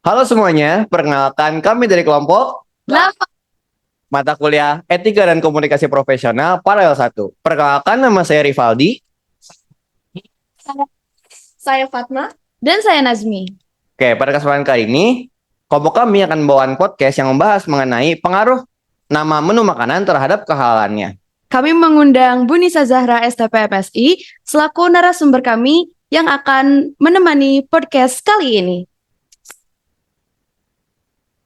Halo semuanya, perkenalkan kami dari kelompok Delapan. mata kuliah Etika dan Komunikasi Profesional Paralel 1. Perkenalkan nama saya Rivaldi. Saya Fatma. Dan saya Nazmi. Oke, pada kesempatan kali ini, kelompok kami akan membawakan podcast yang membahas mengenai pengaruh nama menu makanan terhadap kehalalannya. Kami mengundang Bu Nisa Zahra STP FSI selaku narasumber kami yang akan menemani podcast kali ini.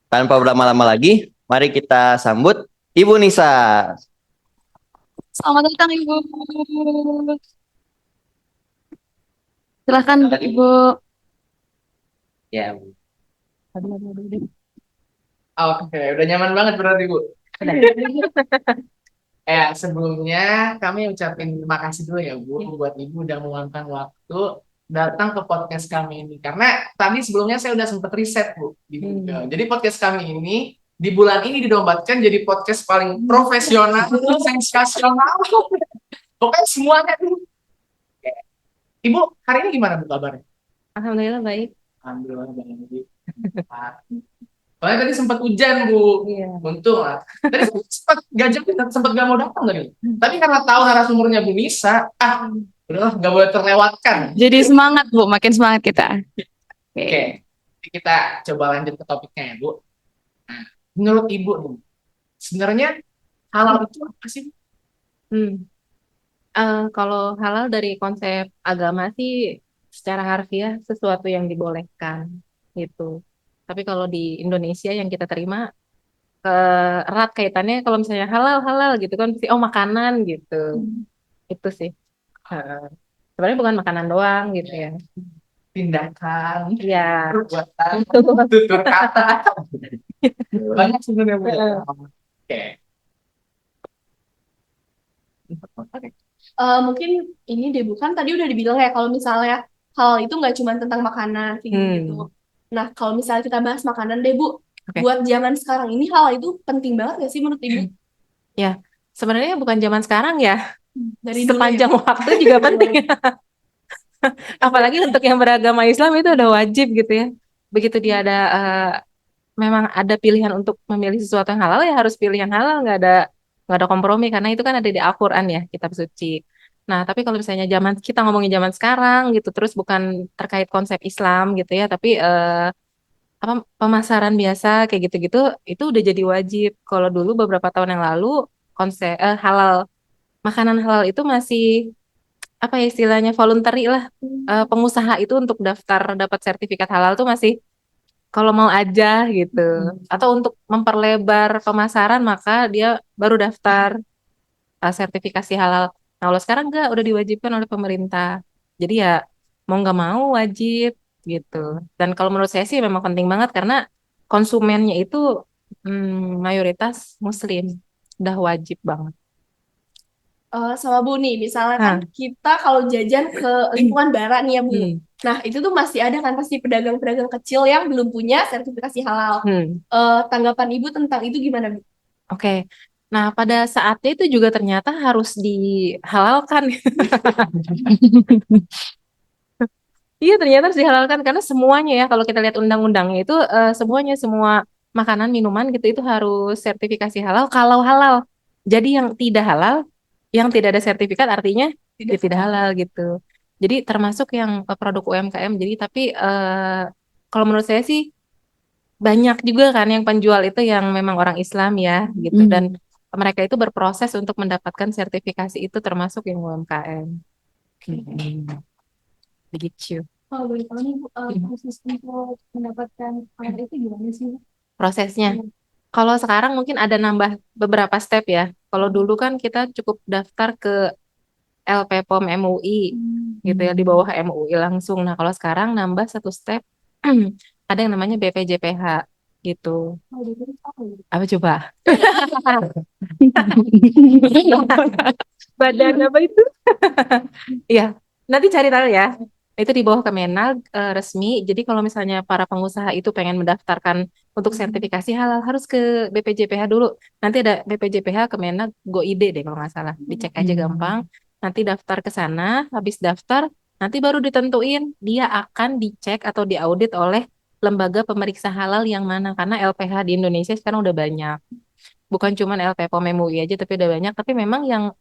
Tanpa berlama-lama lagi, mari kita sambut Ibu Nisa. Selamat datang Ibu. Silakan Ibu. Ya. Oke, udah nyaman banget berarti Bu. Udah. Sebelumnya kami ucapin terima kasih dulu ya Bu buat Ibu udah meluangkan waktu datang ke podcast kami ini. Karena tadi sebelumnya saya udah sempat riset Bu di Google. Jadi podcast kami ini di bulan ini dinombatkan jadi podcast paling profesional, sensasional. Pokoknya semuanya tuh. Ibu, hari ini gimana Bu kabarnya? Alhamdulillah baik. Alhamdulillah baik. Soalnya tadi sempat hujan Bu, untung lah. Tadi sempat gak mau datang tadi. Tapi karena tahu narasumbernya Bu Nisa, udahlah gak boleh terlewatkan. Jadi semangat Bu, makin semangat kita. Oke, jadi kita coba lanjut ke topiknya ya Bu. Nah, menurut Ibu nih, sebenarnya halal itu apa sih? Kalau halal dari konsep agama sih secara harfiah sesuatu yang dibolehkan gitu. Tapi kalau di Indonesia yang kita terima erat kaitannya kalau misalnya halal halal gitu kan sih oh makanan gitu. Itu sih. Heeh. Sebenarnya bukan makanan doang gitu ya. Tindakan, Ya. perbuatan, tutur kata. Banyak sebenarnya Bu. Oke. Mungkin ini deh bukan tadi udah dibilang ya kalau misalnya hal itu nggak cuma tentang makanan gitu. Nah kalau misalnya kita bahas makanan deh Bu, buat zaman sekarang ini hal itu penting banget gak sih menurut Ibu? Ya, sebenarnya bukan zaman sekarang ya. Dari dulu Sepanjang ya? waktu juga penting. Apalagi untuk yang beragama Islam itu udah wajib gitu ya. Begitu dia ada memang ada pilihan untuk memilih sesuatu yang halal ya harus pilih yang halal, nggak ada kompromi karena itu kan ada di Al-Qur'an ya, kitab suci. Nah, tapi kalau misalnya zaman kita ngomongin zaman sekarang gitu terus bukan terkait konsep Islam gitu ya, tapi apa pemasaran biasa kayak gitu-gitu itu udah jadi wajib. Kalau dulu beberapa tahun yang lalu konsep halal makanan halal itu masih apa ya istilahnya voluntary lah. Pengusaha itu untuk daftar dapat sertifikat halal tuh masih kalau mau aja gitu. Atau untuk memperlebar pemasaran maka dia baru daftar sertifikasi halal. Nah, kalau sekarang enggak udah diwajibkan oleh pemerintah. Jadi ya mau nggak mau wajib gitu. Dan kalau menurut saya sih memang penting banget karena konsumennya itu mayoritas Muslim. Udah wajib banget. Sama Bu nih, misalnya kan kita kalau jajan ke lingkungan barat nih ya Bu. Nah itu tuh masih ada kan pasti pedagang-pedagang kecil yang belum punya sertifikasi halal. Tanggapan Ibu tentang itu gimana Bu? Oke. Nah, pada saatnya itu juga ternyata harus dihalalkan. Iya, ternyata harus dihalalkan karena semuanya ya, kalau kita lihat undang-undangnya itu semuanya, semua makanan, minuman gitu itu harus sertifikasi halal kalau halal. Jadi yang tidak halal, yang tidak ada sertifikat artinya dia tidak halal gitu. Jadi termasuk yang produk UMKM. Jadi tapi kalau menurut saya sih banyak juga kan yang penjual itu yang memang orang Islam ya gitu dan mereka itu berproses untuk mendapatkan sertifikasi itu termasuk yang UMKM. Begitu. Kalau boleh tahu nih Bu, proses untuk mendapatkan halal itu gimana sih Bu? Prosesnya. Kalau sekarang mungkin ada nambah beberapa step ya. Kalau dulu kan kita cukup daftar ke LP POM MUI gitu ya di bawah MUI langsung. Nah, kalau sekarang nambah satu step ada yang namanya BPJPH gitu. Apa coba? Badan apa itu? Iya, nanti cari tahu ya. Itu di bawah Kemenag resmi. Jadi kalau misalnya para pengusaha itu pengen mendaftarkan untuk sertifikasi halal harus ke BPJPH dulu. Nanti ada BPJPH Kemenag Go ID deh kalau nggak salah. Dicek aja gampang. Nanti daftar ke sana, habis daftar nanti baru ditentuin dia akan dicek atau diaudit oleh lembaga pemeriksa halal yang mana, karena LPH di Indonesia sekarang udah banyak. Bukan cuma LP POM MUI aja, tapi udah banyak. Tapi memang yang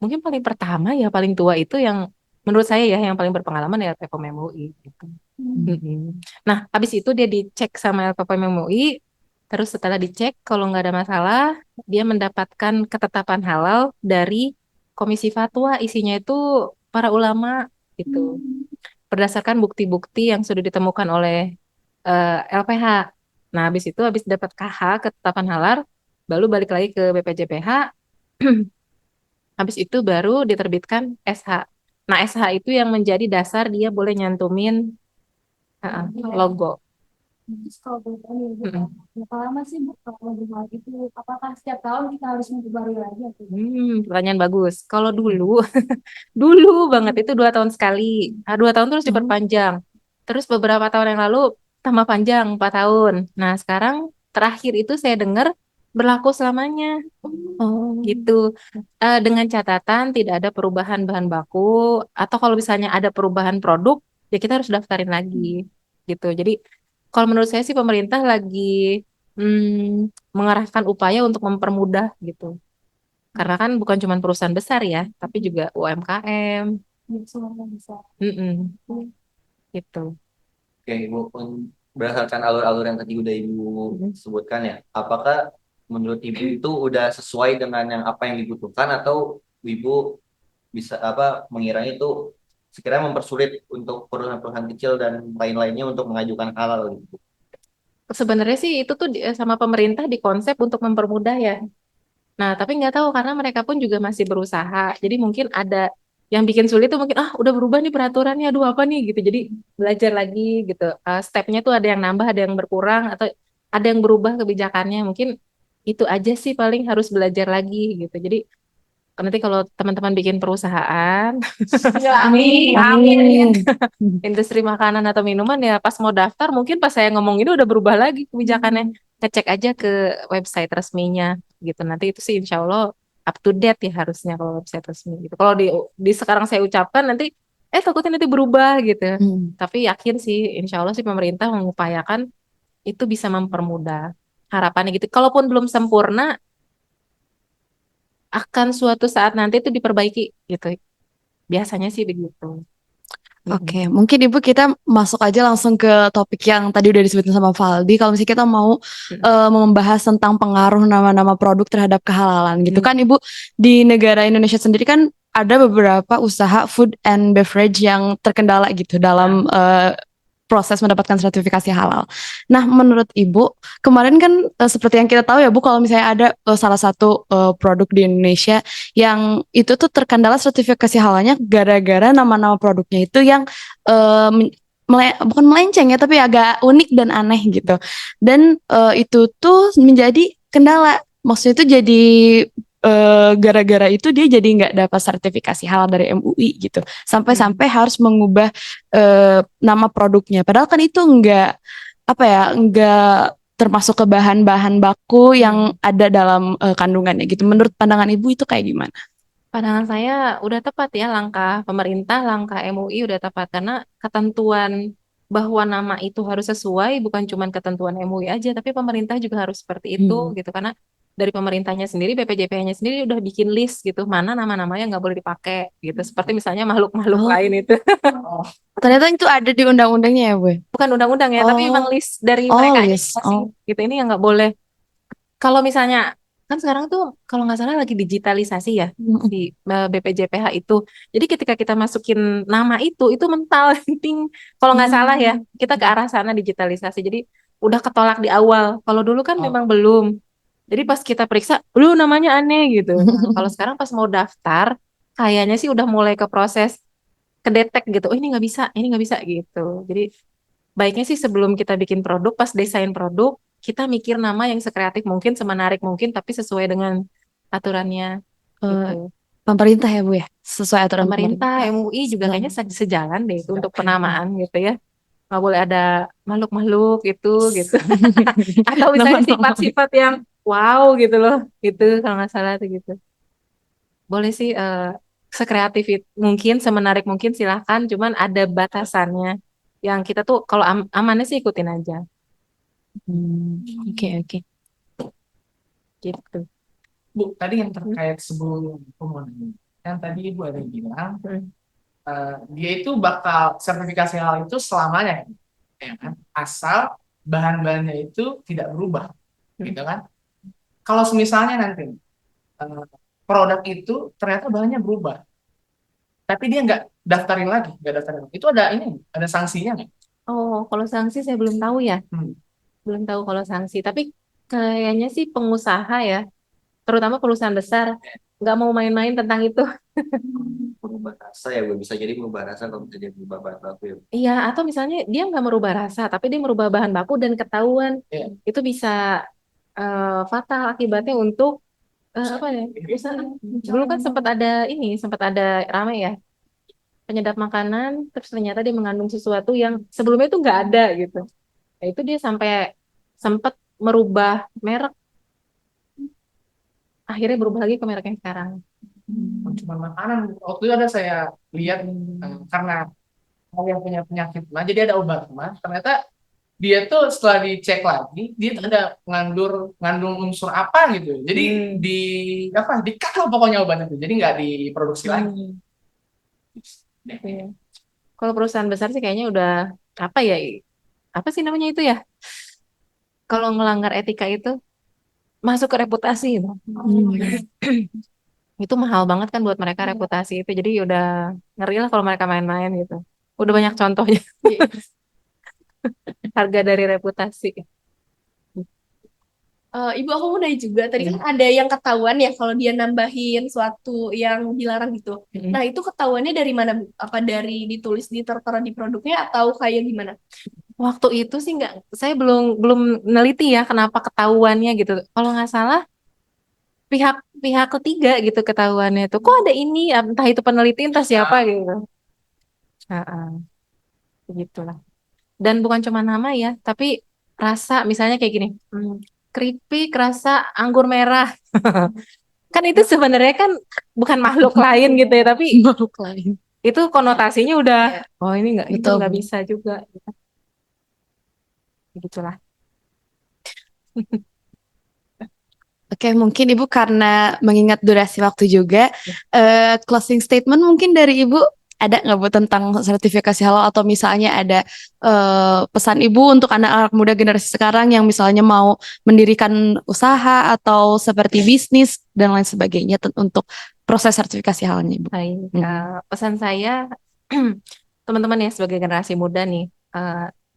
mungkin paling pertama ya, paling tua itu yang menurut saya ya, yang paling berpengalaman ya LP POM MUI gitu. Mm-mm. Nah, habis itu dia dicek sama LP POM MUI, terus setelah dicek kalau nggak ada masalah, dia mendapatkan ketetapan halal dari Komisi Fatwa, isinya itu para ulama gitu. Berdasarkan bukti-bukti yang sudah ditemukan oleh LPH. Nah, habis dapat KH, ketetapan halal, baru balik lagi ke BPJPH, habis itu baru diterbitkan SH. Nah, SH itu yang menjadi dasar dia boleh nyantumin logo. Terus kalau boleh tahu nih, Bu, Mm-mm. berapa lama sih Bu kalau hal itu? Apakah setiap tahun kita harus memperbarui lagi atau Pertanyaan bagus. Kalau dulu, dulu banget itu 2 tahun sekali. 2 tahun terus diperpanjang. Terus beberapa tahun yang lalu tambah panjang 4 tahun. Nah, sekarang terakhir itu saya dengar berlaku selamanya. Oh. Gitu. Dengan catatan tidak ada perubahan bahan baku, atau kalau misalnya ada perubahan produk ya kita harus daftarin lagi gitu. Jadi kalau menurut saya sih pemerintah lagi mengarahkan upaya untuk mempermudah gitu, karena kan bukan cuma perusahaan besar ya, tapi juga UMKM. semua bisa? Mm-mm, gitu. Oke, Ibu, berdasarkan alur-alur yang tadi udah Ibu sebutkan ya, apakah menurut Ibu itu udah sesuai dengan yang apa yang dibutuhkan atau Ibu bisa mengiranya itu sekiranya mempersulit untuk perusahaan-perusahaan kecil dan lain-lainnya untuk mengajukan halal gitu? Sebenarnya sih itu tuh sama pemerintah dikonsep untuk mempermudah ya. Nah, tapi nggak tahu karena mereka pun juga masih berusaha. Jadi mungkin ada yang bikin sulit tuh mungkin udah berubah nih peraturannya, aduh apa nih gitu. Jadi belajar lagi gitu. Stepnya tuh ada yang nambah, ada yang berkurang, atau ada yang berubah kebijakannya. Mungkin itu aja sih paling harus belajar lagi gitu. Jadi nanti kalau teman-teman bikin perusahaan, Ya, amin. amin, industri makanan atau minuman ya pas mau daftar mungkin pas saya ngomong ini udah berubah lagi kebijakannya. Ngecek aja ke website resminya gitu. Nanti itu sih insya Allah up to date ya harusnya kalau website resmi gitu. Kalau di sekarang saya ucapkan nanti takutnya nanti berubah gitu. Hmm. Tapi yakin sih insya Allah sih pemerintah mengupayakan itu bisa mempermudah, harapannya gitu. Kalaupun belum sempurna akan suatu saat nanti itu diperbaiki gitu. Biasanya sih begitu. Oke, mungkin Ibu kita masuk aja langsung ke topik yang tadi udah disebutin sama Valdi. Kalau misalnya kita mau membahas tentang pengaruh nama-nama produk terhadap kehalalan gitu kan, Ibu, di negara Indonesia sendiri kan ada beberapa usaha food and beverage yang terkendala gitu dalam proses mendapatkan sertifikasi halal. Nah, menurut Ibu, kemarin kan seperti yang kita tahu ya Bu, kalau misalnya ada salah satu produk di Indonesia yang itu tuh terkendala sertifikasi halalnya gara-gara nama-nama produknya itu yang bukan melenceng ya, tapi agak unik dan aneh gitu. Dan itu tuh menjadi kendala. Maksudnya itu jadi gara-gara itu dia jadi nggak dapat sertifikasi halal dari MUI gitu. Sampai-sampai harus mengubah nama produknya. Padahal kan itu nggak termasuk ke bahan-bahan baku yang ada dalam kandungannya gitu. Menurut pandangan Ibu itu kayak gimana? Pandangan saya udah tepat ya, langkah pemerintah, langkah MUI udah tepat karena ketentuan bahwa nama itu harus sesuai bukan cuma ketentuan MUI aja, tapi pemerintah juga harus seperti itu gitu, karena dari pemerintahnya sendiri, BPJPH-nya sendiri udah bikin list gitu mana nama-nama yang nggak boleh dipakai gitu, seperti misalnya makhluk-makhluk lain itu. Ternyata itu ada di undang-undangnya ya, Bu? Bukan undang-undang ya, tapi emang list dari Oh, mereka aja list. masing gitu, ini yang nggak boleh. Kalau misalnya kan sekarang tuh kalau nggak salah lagi digitalisasi ya di BPJPH itu. Jadi ketika kita masukin nama itu mental ting. Kalau nggak salah ya, kita ke arah sana digitalisasi. Jadi udah ketolak di awal. Kalau dulu kan memang belum. Jadi pas kita periksa, lu namanya aneh gitu. Nah, kalau sekarang pas mau daftar, kayaknya sih udah mulai ke proses kedetek gitu. Oh ini nggak bisa gitu. Jadi baiknya sih sebelum kita bikin produk, pas desain produk, kita mikir nama yang sekreatif mungkin, semenarik mungkin, tapi sesuai dengan aturannya gitu. Pemerintah ya, Bu ya? Sesuai aturan Pemerintah, MUI juga kayaknya sejalan deh itu untuk penamaan gitu ya. Nggak boleh ada makhluk-makhluk gitu. Atau misalnya sifat-sifat yang wow gitu loh. Gitu kalau nggak salah tuh gitu. Boleh sih sekreatif mungkin, semenarik mungkin silahkan, cuman ada batasannya. Yang kita tuh kalau amannya sih ikutin aja Oke, oke. gitu. Bu, tadi yang terkait sebelum pembunuhan, yang tadi Ibu ada bilang, dia itu bakal sertifikasi halal itu selamanya, ya kan? Asal bahan-bahannya itu tidak berubah, gitu kan? Kalau misalnya nanti produk itu ternyata bahannya berubah, tapi dia nggak daftarin lagi, itu ada sanksinya nggak? Oh, kalau sanksi saya belum tahu ya. Hmm. Belum tahu kalau sanksi. Tapi kayaknya sih pengusaha ya, terutama perusahaan besar, nggak mau main-main tentang itu. Berubah rasa ya, gue bisa jadi berubah rasa kalau bisa jadi berubah bahan baku ya. Iya, atau misalnya dia nggak merubah rasa, tapi dia merubah bahan baku dan ketahuan. Iya. Itu bisa fatal akibatnya untuk apa ya? Usaha. Dulu kan sempat ada ramai ya, penyedap makanan, terus ternyata dia mengandung sesuatu yang sebelumnya itu nggak ada gitu. Nah, itu dia sampai sempat merubah merek, akhirnya berubah lagi ke merek yang sekarang. Cuma makanan. Waktu itu ada saya lihat karena orang yang punya penyakit mah, jadi ada obat mah. Ternyata dia tuh setelah dicek lagi, dia tuh ada ngandung unsur apa gitu. Jadi di-cut lah pokoknya obat itu. Jadi nggak diproduksi lagi. Iya. Kalau perusahaan besar sih kayaknya udah apa ya? Apa sih namanya itu ya? Kalau ngelanggar etika itu masuk ke reputasi itu. Itu mahal banget kan buat mereka reputasi itu. Jadi udah ngeri lah kalau mereka main-main gitu. Udah banyak contohnya harga dari reputasi. Ibu, aku mau nanya juga, tadi kan ada yang ketahuan ya kalau dia nambahin suatu yang dilarang gitu. Nah, itu ketahuannya dari mana, Bu? Apa dari ditulis di tertera di produknya atau kayak gimana? Waktu itu sih nggak, saya belum belum neliti ya kenapa ketahuannya gitu. Kalau nggak salah pihak pihak ketiga gitu ketahuannya tuh. Kok ada ini? Entah itu peneliti entah siapa gitu. Begitulah. Dan bukan cuma nama ya, tapi rasa misalnya kayak gini. Keripik rasa anggur merah. Kan itu sebenarnya kan bukan makhluk lain gitu ya, tapi Makhluk lain. itu konotasinya udah oh ini nggak itu Betul. nggak bisa juga gitu. Begitulah. Oke, mungkin Ibu karena mengingat durasi waktu juga, closing statement mungkin dari Ibu ada nggak Bu tentang sertifikasi halal atau misalnya ada pesan Ibu untuk anak-anak muda generasi sekarang yang misalnya mau mendirikan usaha atau seperti bisnis dan lain sebagainya untuk proses sertifikasi halalnya Ibu. Baik, pesan saya teman-teman ya sebagai generasi muda nih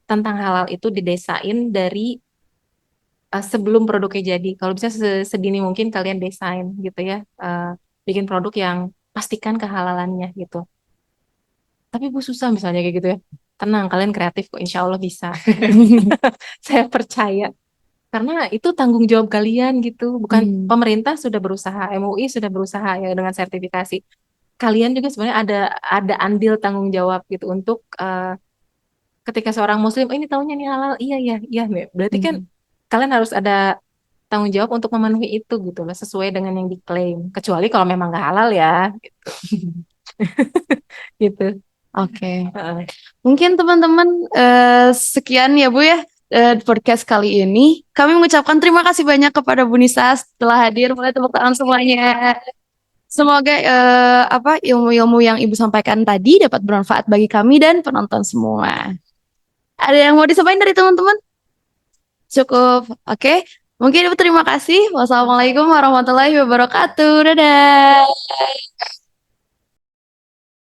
tentang halal itu didesain dari sebelum produknya jadi. Kalau bisa sedini mungkin kalian desain gitu ya, bikin produk yang pastikan kehalalannya gitu. Tapi Bu susah misalnya kayak gitu ya. Tenang, kalian kreatif kok, insya Allah bisa. Saya percaya. Karena itu tanggung jawab kalian gitu. Bukan pemerintah sudah berusaha, MUI sudah berusaha ya dengan sertifikasi. Kalian juga sebenarnya ada andil tanggung jawab gitu untuk ketika seorang muslim, ini tahunya ini halal, iya. Berarti kan kalian harus ada tanggung jawab untuk memenuhi itu gitu loh, sesuai dengan yang diklaim. Kecuali kalau memang nggak halal ya, gitu. Gitu. Oke. Mungkin teman-teman sekian ya Bu ya podcast kali ini. Kami mengucapkan terima kasih banyak kepada Bu Nisa setelah hadir. Boleh tepuk tangan semuanya. Semoga ilmu-ilmu yang Ibu sampaikan tadi dapat bermanfaat bagi kami dan penonton semua. Ada yang mau disampaikan dari teman-teman? Cukup. Oke. Mungkin Ibu terima kasih. Wassalamualaikum warahmatullahi wabarakatuh. Dadah.